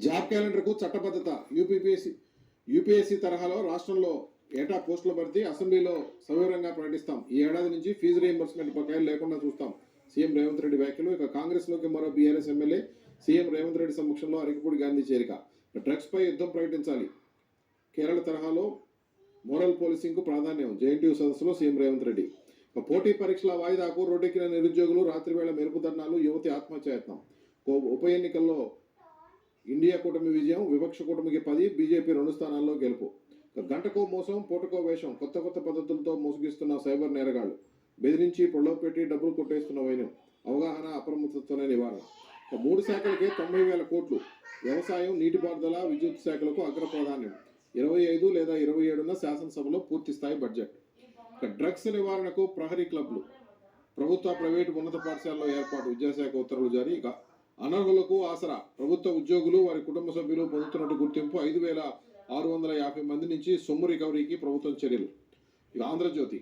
Job క్యాలెండర్కు చట్టబద్ధత. UPSC తరహాలో రాష్ట్రంలో ఏటా పోస్టుల భర్తీ అసెంబ్లీలో సవివరంగా ప్రకటిస్తాం. ఈ ఏడాది నుంచి ఫీజు రీయింబర్స్మెంట్ బకాయిలు లేకుండా చూస్తాం. సీఎం రేవంత్ రెడ్డి వ్యాఖ్యలు. ఇక కాంగ్రెస్లోకి మరో BRS MLA. CM Revanth Reddy సమక్షంలో అరకిపూడి గాంధీ చేరిక. డ్రగ్స్ పై యుద్ధం ప్రకటించాలి. కేరళ తరహాలో మోరల్ పోలీసింగ్కు ప్రాధాన్యం. జేఎన్టీయూ సదస్సులో సీఎం రేవంత్ రెడ్డి. పోటీ పరీక్షల వాయిదాకు రోడ్డెక్కిన నిరుద్యోగులు, రాత్రివేళ మెరుపు ధర్నాలు, యువతి ఆత్మహత్యాయత్నం. ఉప ఎన్నికల్లో ఇండియా కూటమి విజయం. విపక్ష కూటమికి 10, బీజేపీ 2 స్థానాల్లో గెలుపు. గంటకో మోసం, పూటకో వేషం. కొత్త పద్ధతులతో మోసగిస్తున్న సైబర్ నేరగాళ్లు. బెదిరించి పొడవపెట్టి డబ్బులు కొట్టేస్తున్న వైనం. అవగాహన, అప్రమత్తతోనే నివారణ. 3 శాఖలకే 90,000 కోట్లు. వ్యవసాయం, నీటిపారుదల, విద్యుత్ శాఖలకు అగ్ర ప్రాధాన్యం. 25 లేదా 27న శాసనసభలో పూర్తి స్థాయి బడ్జెట్. డ్రగ్స్ నివారణకు ప్రహరీ క్లబ్లు. ప్రభుత్వ, ప్రైవేటు ఉన్నత పాఠశాలలో ఏర్పాటు. విద్యాశాఖ ఉత్తర్వులు జారీ. ఇక అనర్హులకు ఆసరా. ప్రభుత్వ ఉద్యోగులు, వారి కుటుంబ సభ్యులు పొందుతున్నట్టు గుర్తింపు. 5,650 మంది నుంచి సొమ్ము రికవరీకి ప్రభుత్వం చర్యలు. ఇక ఆంధ్రజ్యోతి.